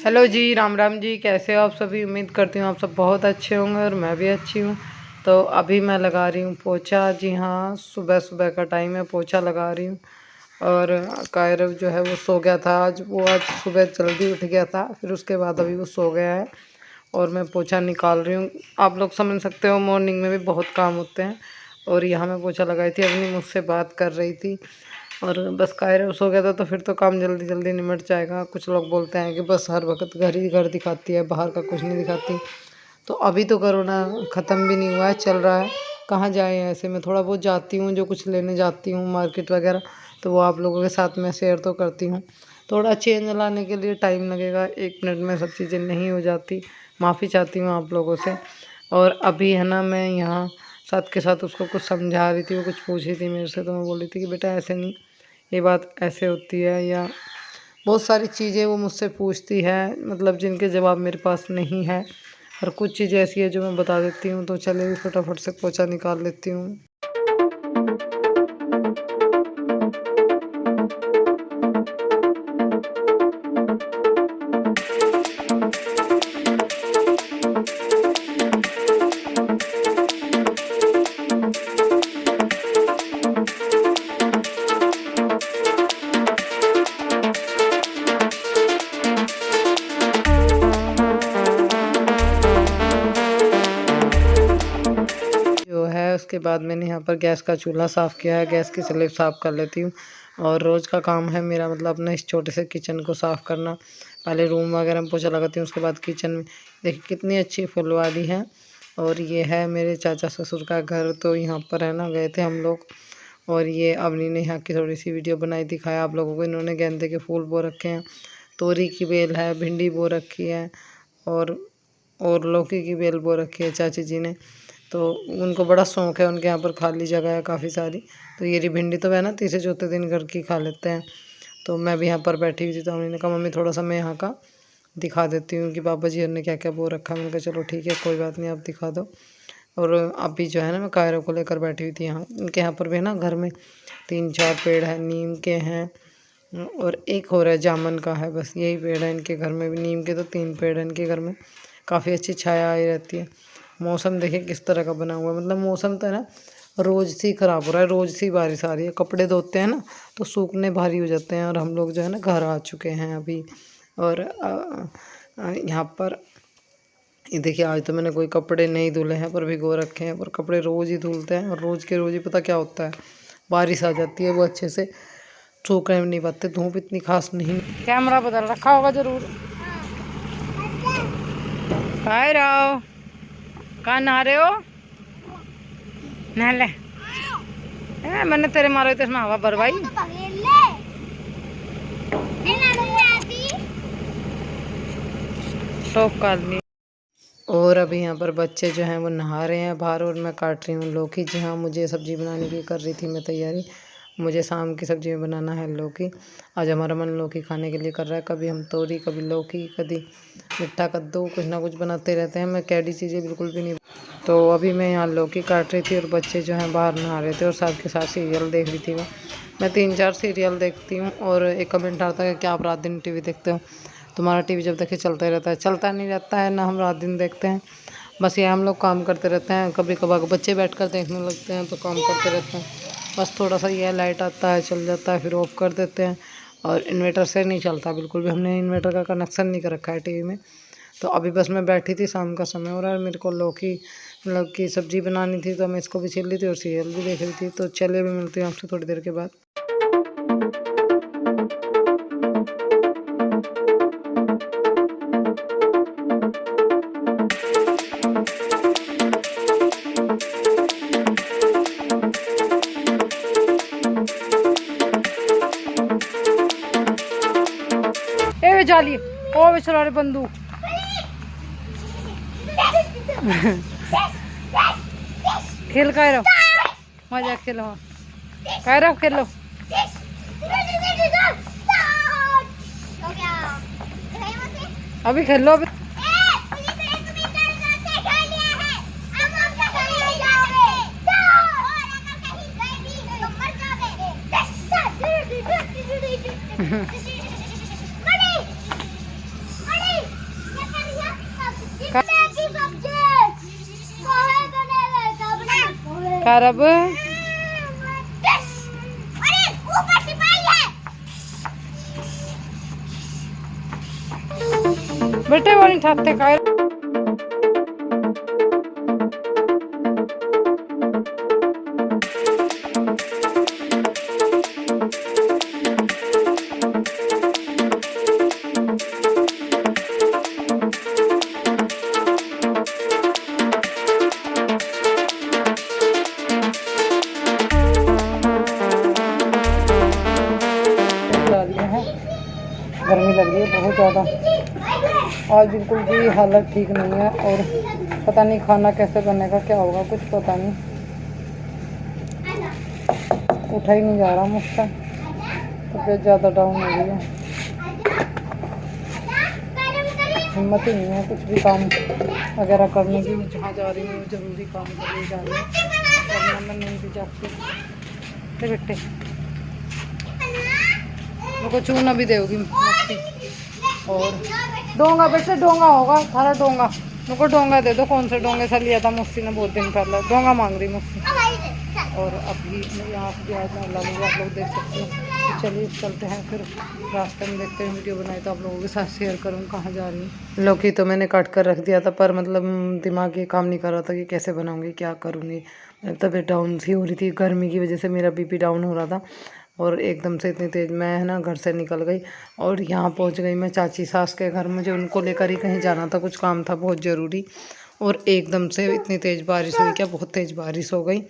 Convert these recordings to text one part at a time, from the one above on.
Hello जी, राम राम जी। कैसे हो आप सभी? उम्मीद करती हूँ आप सब बहुत अच्छे होंगे और मैं भी अच्छी हूँ। तो अभी मैं लगा रही हूँ पोछा। जी हाँ, सुबह सुबह का टाइम है, पोछा लगा रही हूँ। और कायरव जो है वो सो गया था आज सुबह जल्दी उठ गया था, फिर उसके बाद अभी वो सो गया है और मैं पोछा निकाल रही हूँ। आप लोग समझ सकते हो, मॉर्निंग में भी बहुत काम होते हैं। और यहाँ मैं पोछा लगाई थी, अपनी मुझसे बात कर रही थी और बस कायरव सो गया था तो फिर तो काम जल्दी जल्दी निमट जाएगा। कुछ लोग बोलते हैं कि बस हर वक्त घर ही घर दिखाती है, बाहर का कुछ नहीं दिखाती। तो अभी तो कोरोना ख़त्म भी नहीं हुआ है, चल रहा है। कहाँ जाए ऐसे में? थोड़ा बहुत जाती हूँ, जो कुछ लेने जाती हूँ मार्केट वगैरह, तो वो आप लोगों के साथ में शेयर तो करती हूँ। थोड़ा चेंज लाने के लिए टाइम लगेगा, 1 मिनट में सब चीज़ें नहीं हो जाती। माफ़ी चाहती हूँ आप लोगों से। और अभी है ना, मैं यहाँ साथ के साथ उसको कुछ समझा रही थी, वो कुछ पूछ रही थी मेरे से, तो मैं बोल रही थी कि बेटा ऐसे नहीं, ये बात ऐसे होती है। या बहुत सारी चीज़ें वो मुझसे पूछती है, मतलब जिनके जवाब मेरे पास नहीं है। और कुछ चीज़ें ऐसी है जो मैं बता देती हूँ। तो चलिए फटाफट से पोछा निकाल लेती हूँ। उसके बाद मैंने यहाँ पर गैस का चूल्हा साफ़ किया है, गैस की स्लेब साफ़ कर लेती हूँ। और रोज़ का काम है मेरा, मतलब अपना इस छोटे से किचन को साफ़ करना। पहले रूम वगैरह में पोछा लगाती हूँ, उसके बाद किचन में। देखिए कितनी अच्छी फुलवारी है। और ये है मेरे चाचा ससुर का घर, तो यहाँ पर है ना, गए थे हम लोग। और ये अवनी ने यहाँ की थोड़ी सी वीडियो बनाई, दिखाया आप लोगों को। इन्होंने गेंदे के फूल बो रखे हैं, तोरी की बेल है, भिंडी बो रखी है, और लौकी की बेल बो रखी है चाची जी ने। तो उनको बड़ा शौक़ है, उनके यहाँ पर खाली जगह है काफ़ी सारी। तो ये रही भिंडी, तो है ना, तीसरे चौथे दिन घर की खा लेते हैं। तो मैं भी यहाँ पर बैठी हुई थी, तो उन्होंने कहा मम्मी थोड़ा सा मैं यहाँ का दिखा देती हूँ कि बाबा जी ने क्या क्या बो रखा है। मैंने कहा चलो ठीक है, कोई बात नहीं, आप दिखा दो। और अभी जो है ना, मैं कायरों को लेकर बैठी हुई थी यहाँ। उनके यहाँ पर भी ना, घर में 3-4 पेड़ हैं, नीम के हैं और एक हो रहा है जामुन का है, बस यही पेड़ है इनके घर में भी। नीम के तो 3 पेड़ हैं इनके घर में। काफ़ी अच्छी छाया आई रहती है। मौसम देखिए किस तरह का बना हुआ है, मतलब मौसम तो है ना, रोज़ सी ख़राब हो रहा है, रोज़ सी बारिश आ रही है। कपड़े धोते हैं ना तो सूखने भारी हो जाते हैं। और हम लोग जो है ना, घर आ चुके हैं अभी। और यहाँ पर ये देखिए, आज तो मैंने कोई कपड़े नहीं धुले हैं, पर भिगो रखे हैं। पर कपड़े रोज़ ही धुलते हैं, और रोज़ के रोज़ ही पता क्या होता है, बारिश आ जाती है, वो अच्छे से सूखने में नहीं पाते, धूप इतनी खास नहीं। कैमरा बदल रखा होगा जरूर। हाय राव, कहाँ नहा रहे हो? नहा ले। मैंने तेरे मारो तो हवा भरवाई। टॉप कर ली। और अभी यहाँ पर बच्चे जो हैं वो नहा रहे हैं बाहर, और मैं काट रही हूँ लौकी। जी हाँ, मुझे सब्ज़ी बनाने की कर रही थी मैं तैयारी। मुझे शाम की सब्ज़ी में बनाना है लौकी। आज हमारा मन लौकी खाने के लिए कर रहा है। कभी हम तोरी, कभी लौकी, कभी मिठा कद्दू, कुछ ना कुछ बनाते रहते हैं। मैं कैडी चीज़ें बिल्कुल भी नहीं। तो अभी मैं यहाँ लौकी काट रही थी और बच्चे जो हैं बाहर नहा रहे थे, और साथ के साथ सीरियल देख रही थी मैं 3-4 सीरियल देखती हूँ। और एक कमेंट आता है कि आप रात दिन टीवी देखते हो? तुम्हारा टीवी जब देखे चलता ही रहता है। चलता नहीं रहता है ना, हम रात दिन देखते हैं। बस ये हम लोग काम करते रहते हैं, कभी कभार बच्चे बैठकर देखने लगते हैं तो काम करते रहते हैं। बस थोड़ा सा ये लाइट आता है, चल जाता है, फिर ऑफ कर देते हैं। और इन्वर्टर से नहीं चलता बिल्कुल भी, हमने इन्वर्टर का कनेक्शन नहीं कर रखा है टीवी में। तो अभी बस मैं बैठी थी, शाम का समय हो रहा है, मेरे को लौकी मतलब की सब्ज़ी बनानी थी, तो मैं इसको भी छील ली थी और सीरियल भी देख रही थी। तो चलिए अभी मिलती हूँ आपसे थोड़ी देर के बाद। ए जाली ओ बेचारे बंदूक। खेल कायरो, मजा खेलो, कायरो खेलो। अभी खेलो अभी। खराब बेटे वो नहीं ठाकते का गर्मी लग रही है बहुत ज़्यादा। आज बिल्कुल भी हालत ठीक नहीं है और पता नहीं खाना कैसे बनेगा, क्या होगा कुछ पता नहीं। उठा ही नहीं जा रहा मुझसे, तबीयत ज़्यादा डाउन हो गई है, हिम्मत ही नहीं है कुछ भी काम वगैरह करने की। जहाँ जा रही हूँ ज़रूरी काम करने जा रही हूँ, वरना मैं नहीं भी जाती। बेटे को चूना भी देगी और डोंगा बेटे, डोंगा होगा थारा डोंगा। मुझको डोंगा दे दो। कौन से डोंगे से लिया था मुझसे ने बहुत दिन पहले, डोंगा मांग रही मुझसे। और अभी यहाँ से आज लगूंगा, आप लोग देख सकते हो। तो चलिए चलते हैं, फिर रास्ते में देखते हैं। वीडियो बनाई तो आप लोगों के साथ शेयर करूँ कहाँ जा रही हूँ। लौकी तो मैंने काट कर रख दिया था, पर मतलब दिमाग ये काम नहीं कर रहा था कि कैसे बनाऊँगी, क्या करूँगी। तबीयत डाउन सी हो रही थी, गर्मी की वजह से मेरा बीपी डाउन हो रहा था। और एकदम से इतनी तेज़ मैं है ना घर से निकल गई और यहाँ पहुँच गई मैं चाची सास के घर। मुझे उनको लेकर ही कहीं जाना था, कुछ काम था बहुत ज़रूरी। और एकदम से इतनी तेज़ बारिश हुई, क्या बहुत तेज़ बारिश हो गई।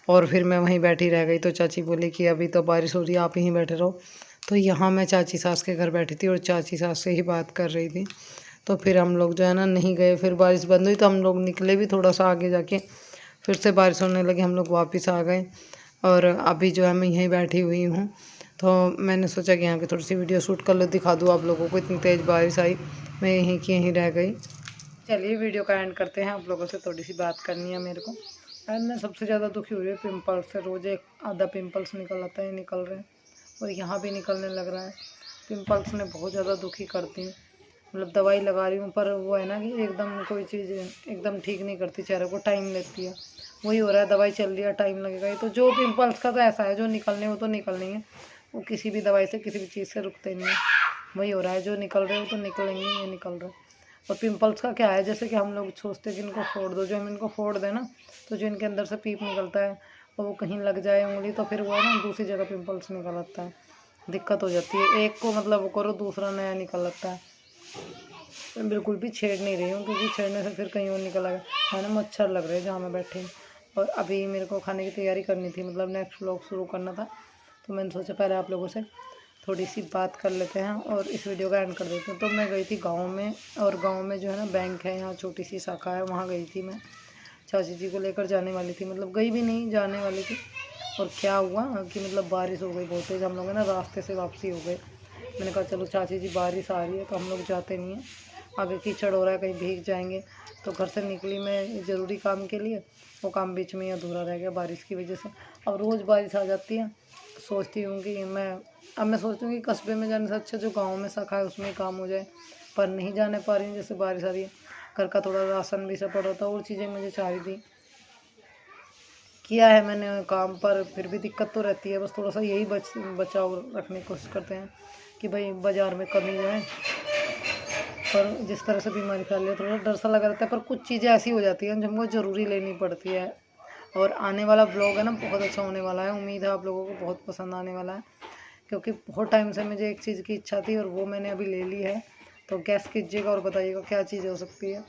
और फिर मैं वहीं बैठी रह गई। तो चाची बोली कि अभी तो बारिश हो रही है, आप यहीं बैठे रहो। तो यहाँ मैं चाची सास के घर बैठी थी और चाची सास से ही बात कर रही थी। तो फिर हम लोग जो है ना नहीं गए, फिर बारिश बंद हुई तो हम लोग निकले भी थोड़ा सा आगे जाके, फिर से बारिश होने लगी, हम लोग वापस आ गए। और अभी जो है मैं यहीं बैठी हुई हूँ। तो मैंने सोचा कि यहाँ की थोड़ी सी वीडियो शूट कर लो, दिखा दूँ आप लोगों को। इतनी तेज़ बारिश आई, मैं यहीं की यहीं रह गई। चलिए वीडियो का एंड करते हैं। आप लोगों से थोड़ी सी बात करनी है मेरे को। आज मैं सबसे ज़्यादा दुखी हुई है पिंपल्स से। रोज़ एक आधा पिंपल्स निकल आता है, निकल रहे हैं और यहाँ भी निकलने लग रहा है। पिंपल्स ने बहुत ज़्यादा दुखी करती हूँ। मतलब दवाई लगा रही हूँ, पर वो है ना कि एकदम कोई चीज़ एकदम ठीक नहीं करती, चेहरे को टाइम लेती है। वही हो रहा है, दवाई चल रही है, टाइम लगेगा। ये तो जो पिंपल्स का तो ऐसा है, जो निकलने वो तो निकलनी है, वो किसी भी दवाई से किसी भी चीज़ से रुकते नहीं है। वही हो रहा है, जो निकल रहे हो तो निकलेंगे, ये निकल रहा है। और पिंपल्स का क्या है, जैसे कि हम लोग सोचते हैं कि इनको फोड़ दो, जो हम इनको फोड़ दें ना तो जो इनके अंदर से पीप निकलता है और वो कहीं लग जाए उंगली, तो फिर वो है ना दूसरी जगह पिंपल्स निकल आता है, दिक्कत हो जाती है। एक को मतलब वो करो, दूसरा नया निकल आता है। मैं बिल्कुल भी छेड़ नहीं रही हूँ, क्योंकि छेड़ने से फिर कहीं और निकल आएगा। है ना, मच्छर लग रहे हैं जहाँ मैं बैठी हूँ। और अभी मेरे को खाने की तैयारी करनी थी, मतलब नेक्स्ट व्लॉग शुरू करना था। तो मैंने सोचा पहले आप लोगों से थोड़ी सी बात कर लेते हैं और इस वीडियो का एंड कर देते हैं। तो मैं गई थी गांव में, और गांव में जो है ना बैंक है, यहाँ छोटी सी शाखा है, वहाँ गई थी मैं। चाची जी को लेकर जाने वाली थी, मतलब गई भी नहीं, जाने वाली थी। और क्या हुआ कि मतलब बारिश हो गई बहुत तेज़, हम लोग है ना रास्ते से वापसी हो गए। मैंने कहा चलो चाची जी बारिश आ रही है तो हम लोग जाते नहीं हैं, आगे कीचड़ हो रहा है, कहीं भीग जाएंगे। तो घर से निकली मैं ज़रूरी काम के लिए, वो काम बीच में ही अधूरा रह गया बारिश की वजह से। अब रोज़ बारिश आ जाती है, सोचती हूँ कि मैं सोचती हूँ कि कस्बे में जाने से अच्छा जो गांव में शाखा है उसमें काम हो जाए, पर नहीं जाने पा रही हूँ। जैसे बारिश आ रही है, घर का थोड़ा राशन भी सब पड़ रहा था, और चीज़ें मुझे चाहिए थी। किया है मैंने काम, पर फिर भी दिक्कत तो रहती है। बस थोड़ा सा यही बचाव रखने की कोशिश करते हैं कि भाई बाज़ार में कमी जो है, पर जिस तरह से बीमारी फैल रही है थोड़ा डर सा लगा रहता है। पर कुछ चीज़ें ऐसी हो जाती हैं जो हमको ज़रूरी लेनी पड़ती है। और आने वाला ब्लॉग है ना बहुत अच्छा होने वाला है, उम्मीद है आप लोगों को बहुत पसंद आने वाला है, क्योंकि बहुत टाइम से मुझे एक चीज़ की इच्छा थी और वो मैंने अभी ले ली है। तो गैस कीजिएगा और बताइएगा क्या चीज़ हो सकती है।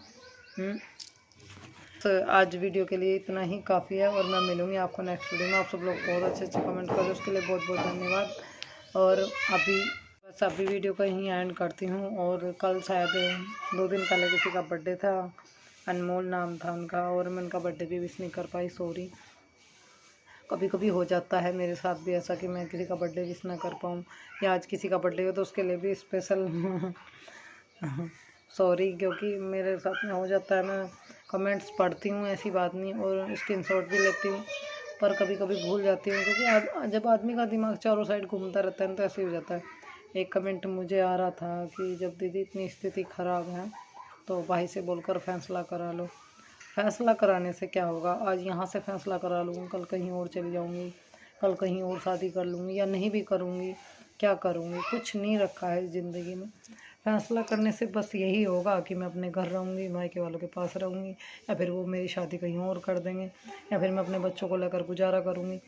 तो आज वीडियो के लिए इतना ही काफ़ी है, और मैं मिलूँगी आपको नेक्स्ट वीडियो में। आप सब लोग बहुत अच्छे अच्छे कमेंट करें, उसके लिए बहुत बहुत धन्यवाद। और अभी वीडियो का यहीं एंड करती हूँ। और कल शायद 2 दिन पहले किसी का बर्थडे था, अनमोल नाम था उनका, और मैं उनका बर्थडे भी विश नहीं कर पाई, सॉरी। कभी कभी हो जाता है मेरे साथ भी ऐसा कि मैं किसी का बर्थडे विश ना कर पाऊँ, या आज किसी का बर्थडे हो तो उसके लिए भी स्पेशल सॉरी, क्योंकि मेरे साथ में हो जाता है। मैं कमेंट्स पढ़ती हूँ, ऐसी बात नहीं, और स्क्रीनशॉट भी लेती हूँ, पर कभी कभी भूल जाती हूँ, क्योंकि जब आदमी का दिमाग चारों साइड घूमता रहता है तो ऐसे ही हो जाता है। एक कमेंट मुझे आ रहा था कि जब दीदी इतनी स्थिति ख़राब है तो भाई से बोलकर फैसला करा लो। फैसला कराने से क्या होगा, आज यहाँ से फैसला करा लूँगी, कल कहीं और चली जाऊँगी, कल कहीं और शादी कर लूँगी या नहीं भी करूँगी, क्या करूँगी, कुछ नहीं रखा है ज़िंदगी में। फैसला करने से बस यही होगा कि मैं अपने घर रहूँगी, मायके वालों के पास रहूँगी, या फिर वो मेरी शादी कहीं और कर देंगे, या फिर मैं अपने बच्चों को लेकर गुजारा करूँगी।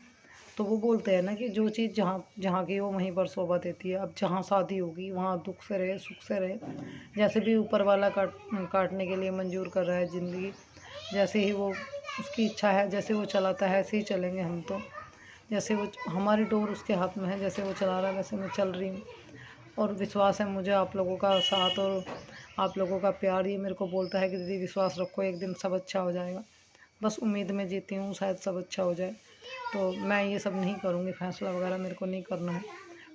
तो वो बोलते हैं ना कि जो चीज़ जहाँ जहाँ की वो वहीं पर शोभा देती है। अब जहाँ शादी होगी वहाँ दुख से रहे, सुख से रहे, जैसे भी ऊपर वाला काटने के लिए मंजूर कर रहा है ज़िंदगी, जैसे ही वो उसकी इच्छा है, जैसे वो चलाता है ऐसे ही चलेंगे हम तो। जैसे वो हमारी डोर उसके हाथ में है, जैसे वो चला रहा है वैसे मैं चल रही हूँ। और विश्वास है मुझे आप लोगों का साथ और आप लोगों का प्यार, ये मेरे को बोलता है कि दीदी विश्वास रखो, एक दिन सब अच्छा हो जाएगा। बस उम्मीद में जीती हूँ, शायद सब अच्छा हो जाए। तो मैं ये सब नहीं करूँगी, फैसला वगैरह मेरे को नहीं करना है।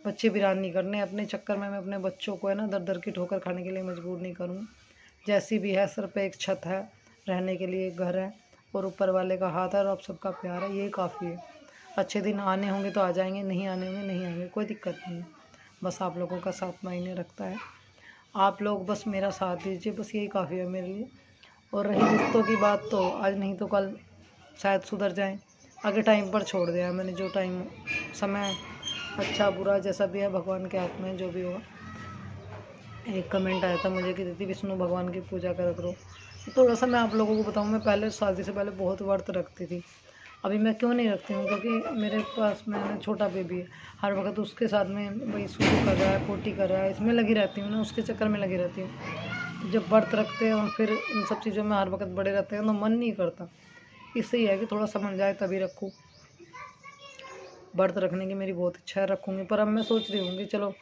बच्चे वीरान नहीं करने अपने चक्कर में। मैं अपने बच्चों को है ना दर दर की ठोकर खाने के लिए मजबूर नहीं करूँगी। जैसी भी है, सर पे एक छत है, रहने के लिए एक घर है, और ऊपर वाले का हाथ है और आप सबका प्यार है, ये काफ़ी है। अच्छे दिन आने होंगे तो आ जाएंगे, नहीं आने होंगे नहीं आएंगे, कोई दिक्कत नहीं है। बस आप लोगों का साथ मायने रखता है। आप लोग बस मेरा साथ दीजिए, बस यही काफ़ी है मेरे लिए। और रही रिश्तों की बात, तो आज नहीं तो कल शायद सुधर जाएं। आगे टाइम पर छोड़ दिया मैंने, जो टाइम समय अच्छा बुरा जैसा भी है भगवान के हाथ में, जो भी होगा। एक कमेंट आया था मुझे कि दीदी विष्णु भगवान की पूजा करा करो। थोड़ा सा मैं आप लोगों को बताऊं, मैं पहले शादी से पहले बहुत व्रत रखती थी। अभी मैं क्यों नहीं रखती हूँ, क्योंकि मेरे पास में छोटा बेबी है, हर वक्त उसके साथ में वही शुरू कर रहा है, पोटी कर रहा है, इसमें लगी रहती हूँ ना, उसके चक्कर में लगी रहती हूँ। तो जब व्रत रखते हैं और फिर इन सब चीज़ों में हर वक्त बड़े रहते हैं तो मन नहीं करता। इससे ही है कि थोड़ा समझ जाए तभी रखूँ। व्रत रखने की मेरी बहुत इच्छा है, रखूँगी। पर अब मैं सोच रही हूँ कि चलो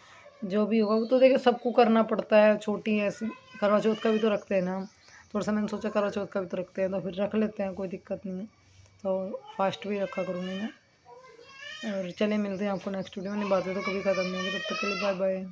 जो भी होगा वो तो देखिए सबको करना पड़ता है। छोटी है ऐसी, करवा चौथ का भी तो रखते हैं ना हम। थोड़ा सा मैंने सोचा करवा चौथ का भी तो रखते हैं, तो फिर रख लेते हैं, कोई दिक्कत नहीं है। तो फास्ट भी रखा करूँगी मैं। और चलिए मिलते हैं आपको नेक्स्ट वीडियो में। बातें तो कभी ख़त्म नहीं होगी, तब तक के लिए बाय बाय।